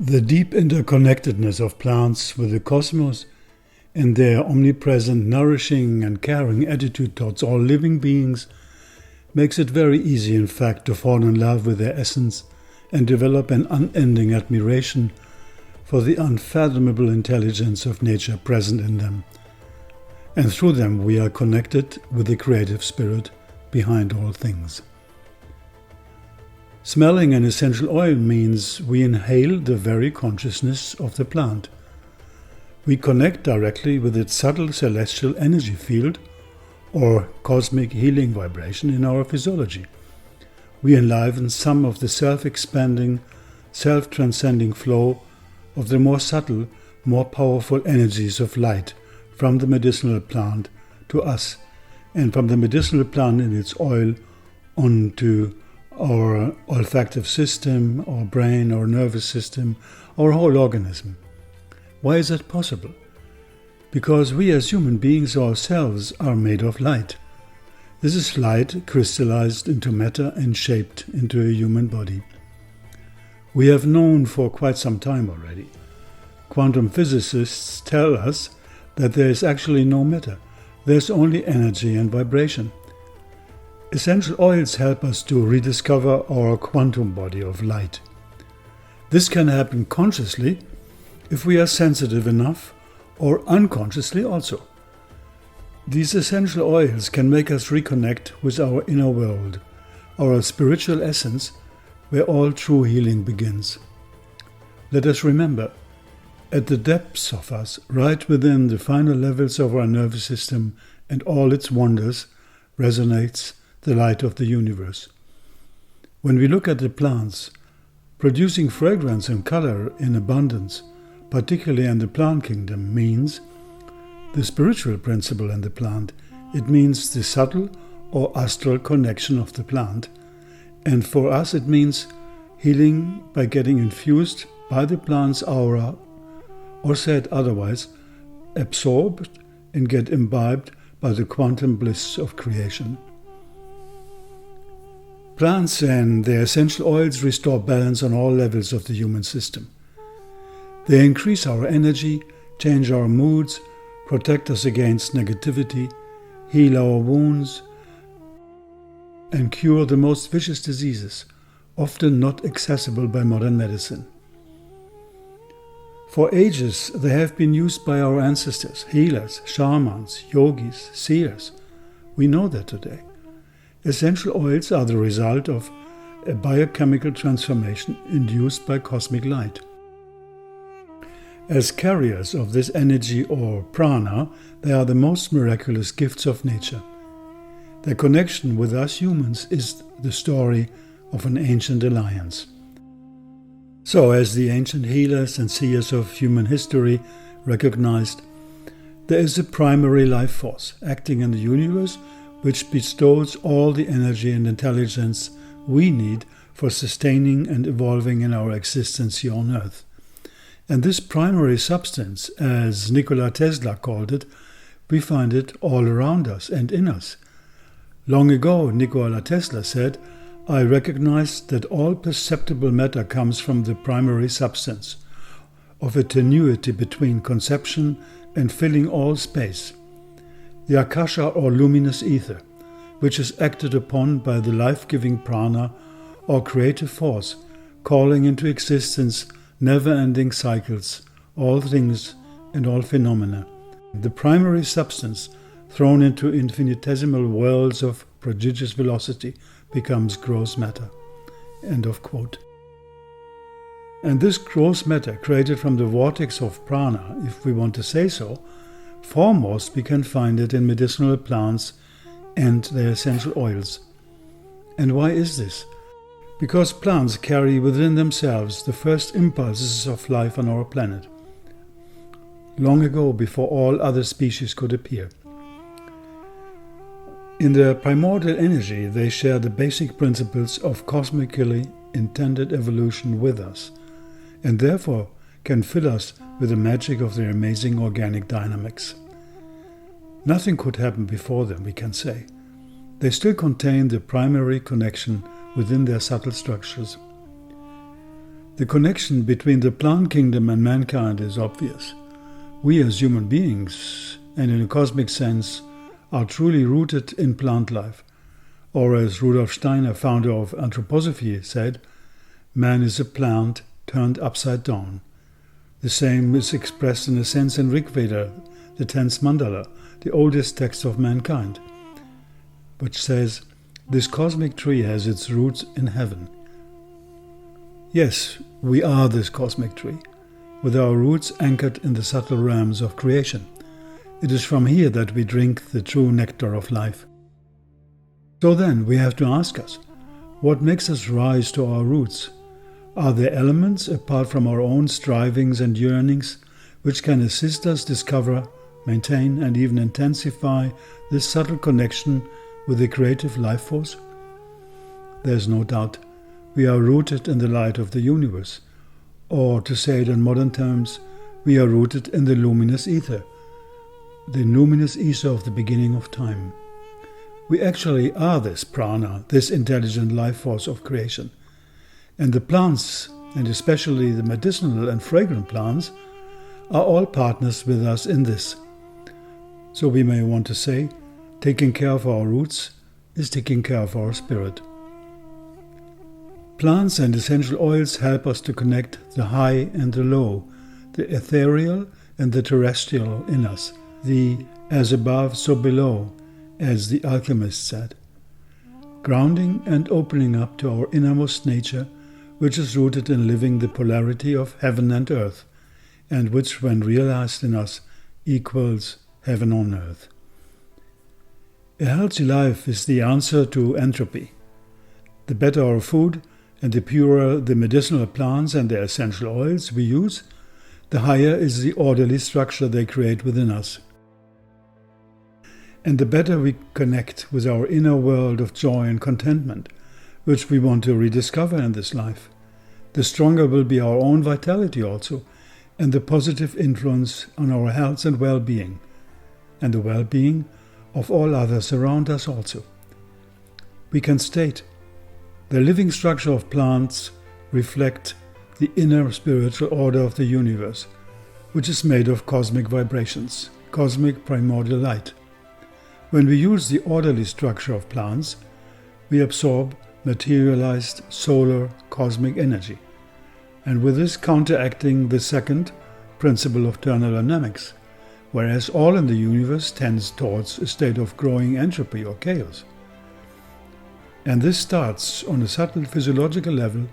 The deep interconnectedness of plants with the cosmos and their omnipresent, nourishing and caring attitude towards all living beings makes it very easy, in fact, to fall in love with their essence and develop an unending admiration for the unfathomable intelligence of nature present in them. And through them we are connected with the creative spirit behind all things. Smelling an essential oil means we inhale the very consciousness of the plant. We connect directly with its subtle celestial energy field or cosmic healing vibration in our physiology. We enliven some of the self-expanding, self-transcending flow of the more subtle, more powerful energies of light from the medicinal plant to us, and from the medicinal plant in its oil onto our olfactive system, our brain, our nervous system, our whole organism. Why is that possible? Because we as human beings ourselves are made of light. This is light crystallized into matter and shaped into a human body. We have known for quite some time already. Quantum physicists tell us that there is actually no matter. There's only energy and vibration. Essential oils help us to rediscover our quantum body of light. This can happen consciously if we are sensitive enough, or unconsciously also. These essential oils can make us reconnect with our inner world, our spiritual essence, where all true healing begins. Let us remember, at the depths of us, right within the final levels of our nervous system and all its wonders, resonates the light of the universe. When we look at the plants, producing fragrance and color in abundance, particularly in the plant kingdom, means the spiritual principle in the plant. It means the subtle or astral connection of the plant. And for us it means healing by getting infused by the plant's aura, or said otherwise, absorbed and get imbibed by the quantum bliss of creation. Plants and their essential oils restore balance on all levels of the human system. They increase our energy, change our moods, protect us against negativity, heal our wounds, and cure the most vicious diseases, often not accessible by modern medicine. For ages, they have been used by our ancestors, healers, shamans, yogis, seers. We know that today. Essential oils are the result of a biochemical transformation induced by cosmic light. As carriers of this energy or prana, they are the most miraculous gifts of nature. Their connection with us humans is the story of an ancient alliance. So, as the ancient healers and seers of human history recognized, there is a primary life force acting in the universe which bestows all the energy and intelligence we need for sustaining and evolving in our existence here on Earth. And this primary substance, as Nikola Tesla called it, we find it all around us and in us. Long ago, Nikola Tesla said, "I recognize that all perceptible matter comes from the primary substance, of a tenuity between conception and filling all space, the akasha or luminous ether, which is acted upon by the life-giving prana or creative force, calling into existence never-ending cycles, all things and all phenomena. The primary substance, thrown into infinitesimal worlds of prodigious velocity, becomes gross matter." End of quote. And this gross matter, created from the vortex of prana, if we want to say so, foremost we can find it in medicinal plants and their essential oils. And why is this? Because plants carry within themselves the first impulses of life on our planet, long ago, before all other species could appear. In their primordial energy, they share the basic principles of cosmically intended evolution with us, and therefore can fill us with the magic of their amazing organic dynamics. Nothing could happen before them, we can say. They still contain the primary connection within their subtle structures. The connection between the plant kingdom and mankind is obvious. We as human beings, and in a cosmic sense, are truly rooted in plant life. Or as Rudolf Steiner, founder of anthroposophy, said, man is a plant turned upside down. The same is expressed in a sense in Rig Veda, the 10th mandala, the oldest text of mankind, which says, this cosmic tree has its roots in heaven. Yes, we are this cosmic tree, with our roots anchored in the subtle realms of creation. It is from here that we drink the true nectar of life. So then, we have to ask us, what makes us rise to our roots? Are there elements, apart from our own strivings and yearnings, which can assist us discover, maintain, and even intensify this subtle connection with the creative life force? There is no doubt we are rooted in the light of the universe, or to say it in modern terms, we are rooted in the luminous ether of the beginning of time. We actually are this prana, this intelligent life force of creation. And the plants, and especially the medicinal and fragrant plants, are all partners with us in this. So we may want to say, taking care of our roots is taking care of our spirit. Plants and essential oils help us to connect the high and the low, the ethereal and the terrestrial in us, the as above so below, as the alchemist said, grounding and opening up to our innermost nature, which is rooted in living the polarity of heaven and earth, and which, when realized in us, equals heaven on earth. A healthy life is the answer to entropy. The better our food and the purer the medicinal plants and their essential oils we use, the higher is the orderly structure they create within us. And the better we connect with our inner world of joy and contentment, which we want to rediscover in this life, the stronger will be our own vitality also, and the positive influence on our health and well-being, and the well-being of all others around us also. We can state, the living structure of plants reflect the inner spiritual order of the universe, which is made of cosmic vibrations, cosmic primordial light. When we use the orderly structure of plants, we absorb materialized solar cosmic energy, and with this counteracting the second principle of thermodynamics, whereas all in the universe tends towards a state of growing entropy or chaos. And this starts on a subtle physiological level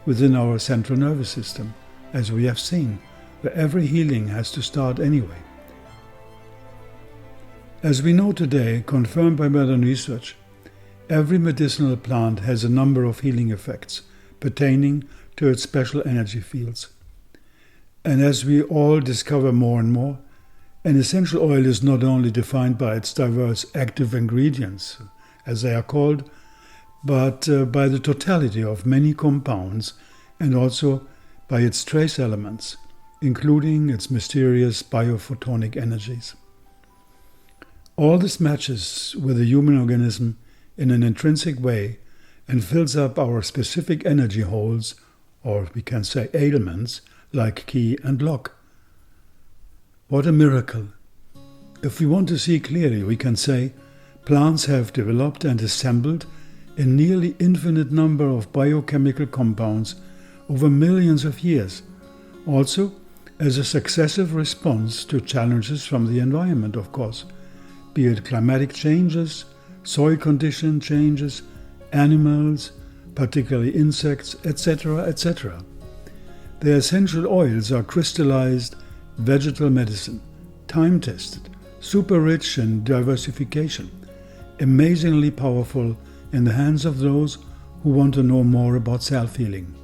within our central nervous system, as we have seen, where every healing has to start anyway. As we know today, confirmed by modern research, every medicinal plant has a number of healing effects pertaining to its special energy fields. And as we all discover more and more, an essential oil is not only defined by its diverse active ingredients, as they are called, but by the totality of many compounds and also by its trace elements, including its mysterious biophotonic energies. All this matches with the human organism in an intrinsic way and fills up our specific energy holes, or we can say ailments, like key and lock. What a miracle! If we want to see clearly, we can say plants have developed and assembled a nearly infinite number of biochemical compounds over millions of years, also as a successive response to challenges from the environment, of course, be it climatic changes, soil condition changes, animals, particularly insects, etc., etc. The essential oils are crystallized vegetal medicine, time-tested, super rich in diversification, amazingly powerful in the hands of those who want to know more about self-healing.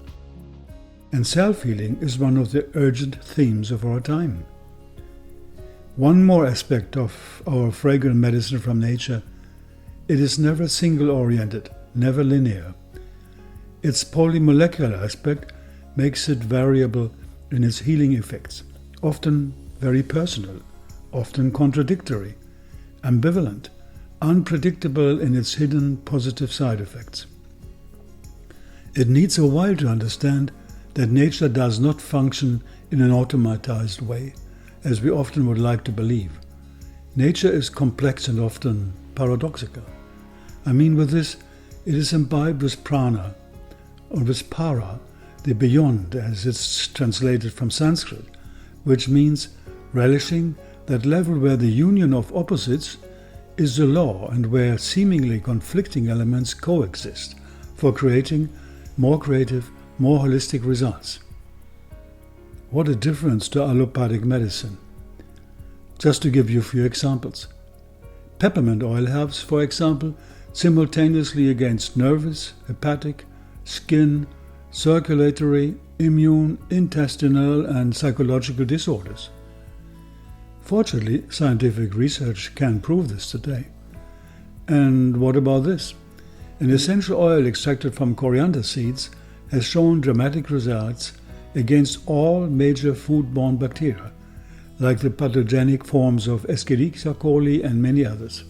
And self-healing is one of the urgent themes of our time. One more aspect of our fragrant medicine from nature, it is never single-oriented, never linear. Its polymolecular aspect makes it variable in its healing effects, often very personal, often contradictory, ambivalent, unpredictable in its hidden positive side effects. It needs a while to understand that nature does not function in an automatized way, as we often would like to believe. Nature is complex and often paradoxical. I mean with this, it is imbibed with prana, or with para, the beyond, as it's translated from Sanskrit, which means relishing that level where the union of opposites is the law and where seemingly conflicting elements coexist for creating more creative, more holistic results. What a difference to allopathic medicine. Just to give you a few examples. Peppermint oil helps, for example, simultaneously against nervous, hepatic, skin, circulatory, immune, intestinal and psychological disorders. Fortunately, scientific research can prove this today. And what about this? An essential oil extracted from coriander seeds has shown dramatic results against all major foodborne bacteria, like the pathogenic forms of Escherichia coli and many others.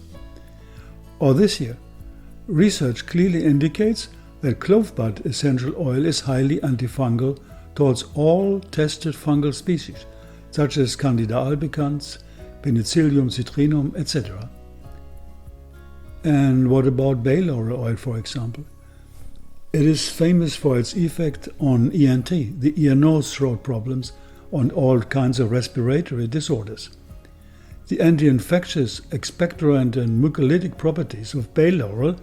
Or this year, research clearly indicates that clovebud essential oil is highly antifungal towards all tested fungal species, such as Candida albicans, Penicillium citrinum, etc. And what about bay laurel oil, for example? It is famous for its effect on ENT, the ear-nose-throat problems, on all kinds of respiratory disorders. The anti-infectious, expectorant and mucolytic properties of bay laurel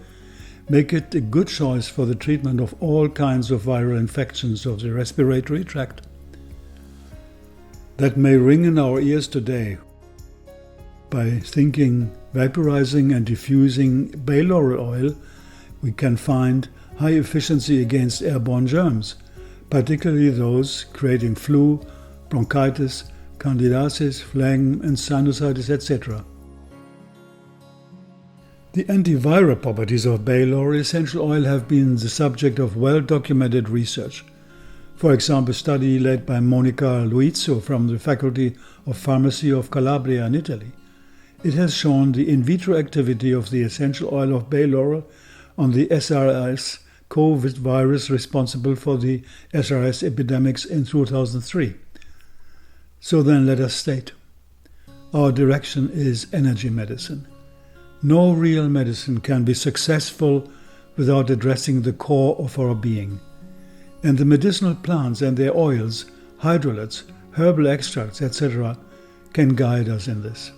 make it a good choice for the treatment of all kinds of viral infections of the respiratory tract. That may ring in our ears today by thinking vaporizing and diffusing bay laurel oil, we can find high efficiency against airborne germs, particularly those creating flu, bronchitis, candidiasis, phlegm and sinusitis, etc. The antiviral properties of bay laurel essential oil have been the subject of well-documented research. For example, a study led by Monica Luizzo from the Faculty of Pharmacy of Calabria in Italy. It has shown the in vitro activity of the essential oil of bay laurel on the SRS COVID virus responsible for the SRS epidemics in 2003. So then let us state, our direction is energy medicine. No real medicine can be successful without addressing the core of our being. And the medicinal plants and their oils, hydrolates, herbal extracts, etc. can guide us in this.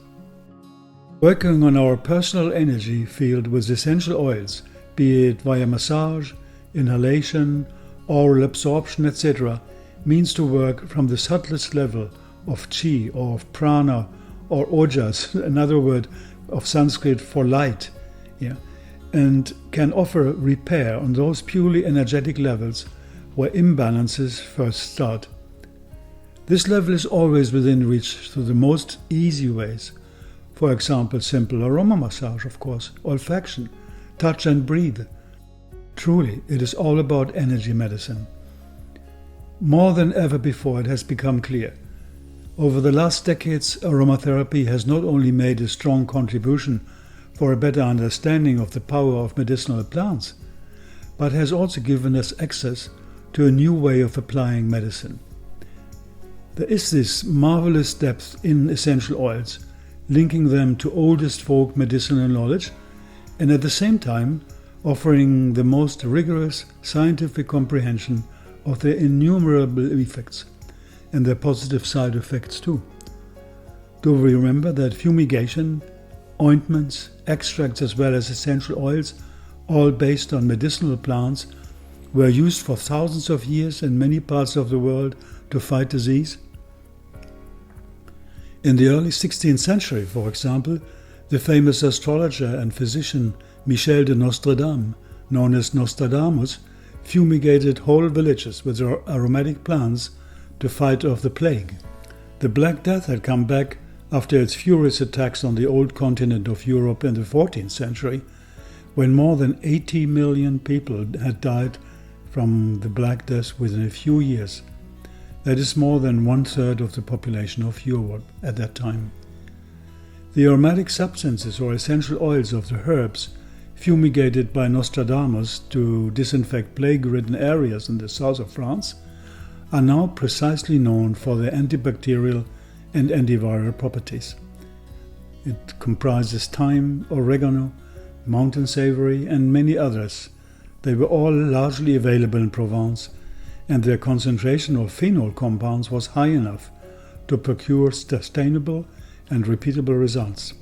Working on our personal energy field with essential oils, be it via massage, inhalation, oral absorption, etc., means to work from the subtlest level of chi or of prana or ojas, another word of Sanskrit for light, and can offer repair on those purely energetic levels where imbalances first start. This level is always within reach through the most easy ways. For example, simple aroma massage, of course, olfaction, touch and breathe. Truly, it is all about energy medicine. More than ever before, it has become clear. Over the last decades, aromatherapy has not only made a strong contribution for a better understanding of the power of medicinal plants, but has also given us access to a new way of applying medicine. There is this marvelous depth in essential oils, linking them to oldest folk medicinal knowledge, and at the same time offering the most rigorous scientific comprehension of their innumerable effects and their positive side effects too. Do we remember that fumigation, ointments, extracts as well as essential oils, all based on medicinal plants, were used for thousands of years in many parts of the world to fight disease? In the early 16th century, for example, the famous astrologer and physician Michel de Nostredame, known as Nostradamus, fumigated whole villages with aromatic plants to fight off the plague. The Black Death had come back after its furious attacks on the old continent of Europe in the 14th century, when more than 80 million people had died from the Black Death within a few years. That is more than 1/3 of the population of Europe at that time. The aromatic substances or essential oils of the herbs fumigated by Nostradamus to disinfect plague-ridden areas in the south of France are now precisely known for their antibacterial and antiviral properties. It comprises thyme, oregano, mountain savory, and many others. They were all largely available in Provence, and their concentration of phenol compounds was high enough to procure sustainable and repeatable results.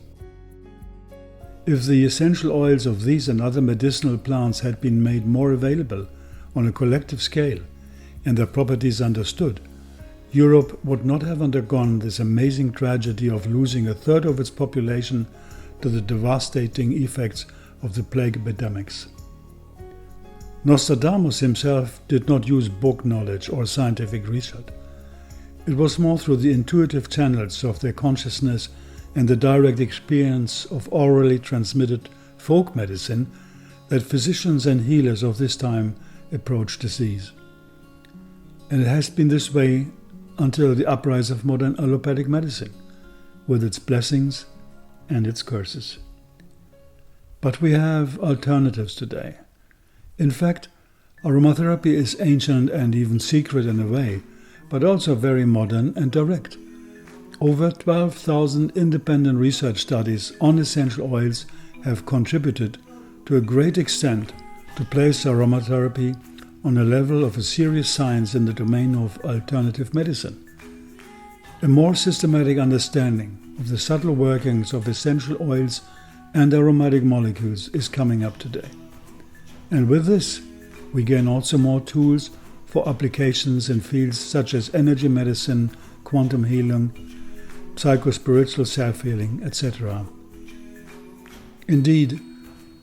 If the essential oils of these and other medicinal plants had been made more available on a collective scale and their properties understood, Europe would not have undergone this amazing tragedy of losing a third of its population to the devastating effects of the plague epidemics. Nostradamus himself did not use book knowledge or scientific research. It was more through the intuitive channels of their consciousness and the direct experience of orally transmitted folk medicine that physicians and healers of this time approached disease. And it has been this way until the uprise of modern allopathic medicine, with its blessings and its curses. But we have alternatives today. In fact, aromatherapy is ancient and even secret in a way, but also very modern and direct. Over 12,000 independent research studies on essential oils have contributed to a great extent to place aromatherapy on a level of a serious science in the domain of alternative medicine. A more systematic understanding of the subtle workings of essential oils and aromatic molecules is coming up today. And with this, we gain also more tools for applications in fields such as energy medicine, quantum healing, psychospiritual self-healing, etc. Indeed,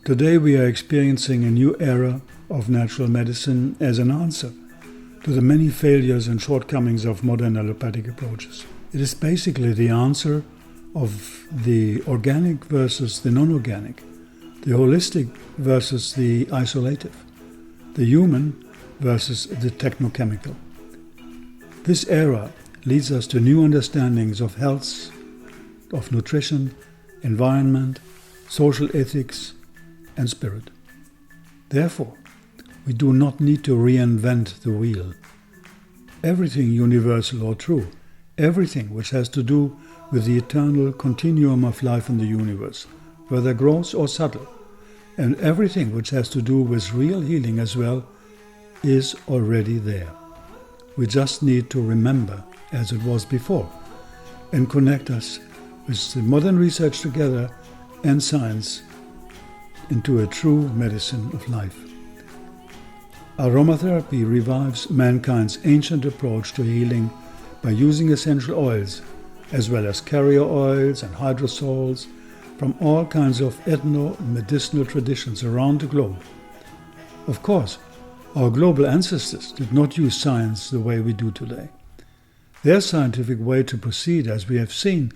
today we are experiencing a new era of natural medicine as an answer to the many failures and shortcomings of modern allopathic approaches. It is basically the answer of the organic versus the non-organic, the holistic versus the isolative, the human versus the technochemical. This era leads us to new understandings of health, of nutrition, environment, social ethics, and spirit. Therefore, we do not need to reinvent the wheel. Everything universal or true, everything which has to do with the eternal continuum of life in the universe, whether gross or subtle, and everything which has to do with real healing as well, is already there. We just need to remember as it was before and connect us with the modern research together and science into a true medicine of life. Aromatherapy revives mankind's ancient approach to healing by using essential oils, as well as carrier oils and hydrosols from all kinds of ethno-medicinal traditions around the globe. Of course, our global ancestors did not use science the way we do today. Their scientific way to proceed, as we have seen,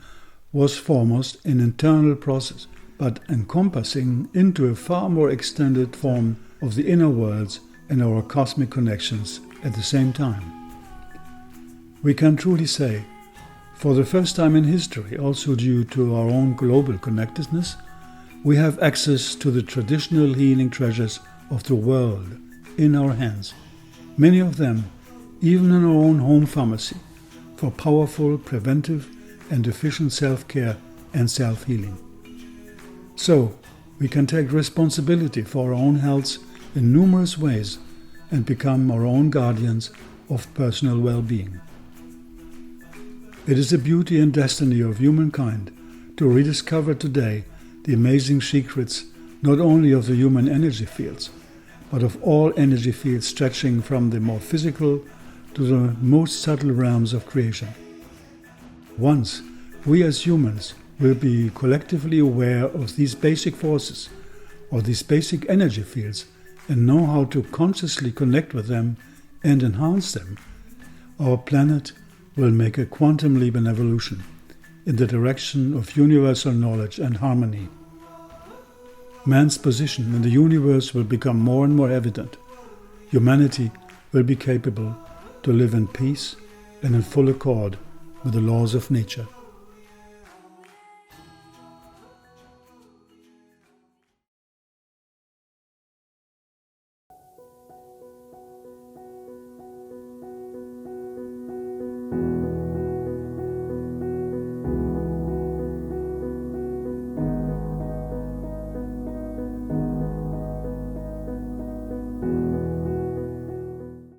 was foremost an internal process, but encompassing into a far more extended form of the inner worlds and our cosmic connections at the same time. We can truly say, for the first time in history, also due to our own global connectedness, we have access to the traditional healing treasures of the world in our hands, many of them even in our own home pharmacy, for powerful, preventive and efficient self-care and self-healing. So, we can take responsibility for our own health in numerous ways and become our own guardians of personal well-being. It is the beauty and destiny of humankind to rediscover today the amazing secrets not only of the human energy fields, but of all energy fields stretching from the more physical to the most subtle realms of creation. Once we as humans will be collectively aware of these basic forces, or these basic energy fields, and know how to consciously connect with them and enhance them, our planet will make a quantum leap in evolution in the direction of universal knowledge and harmony. Man's position in the universe will become more and more evident. Humanity will be capable to live in peace and in full accord with the laws of nature.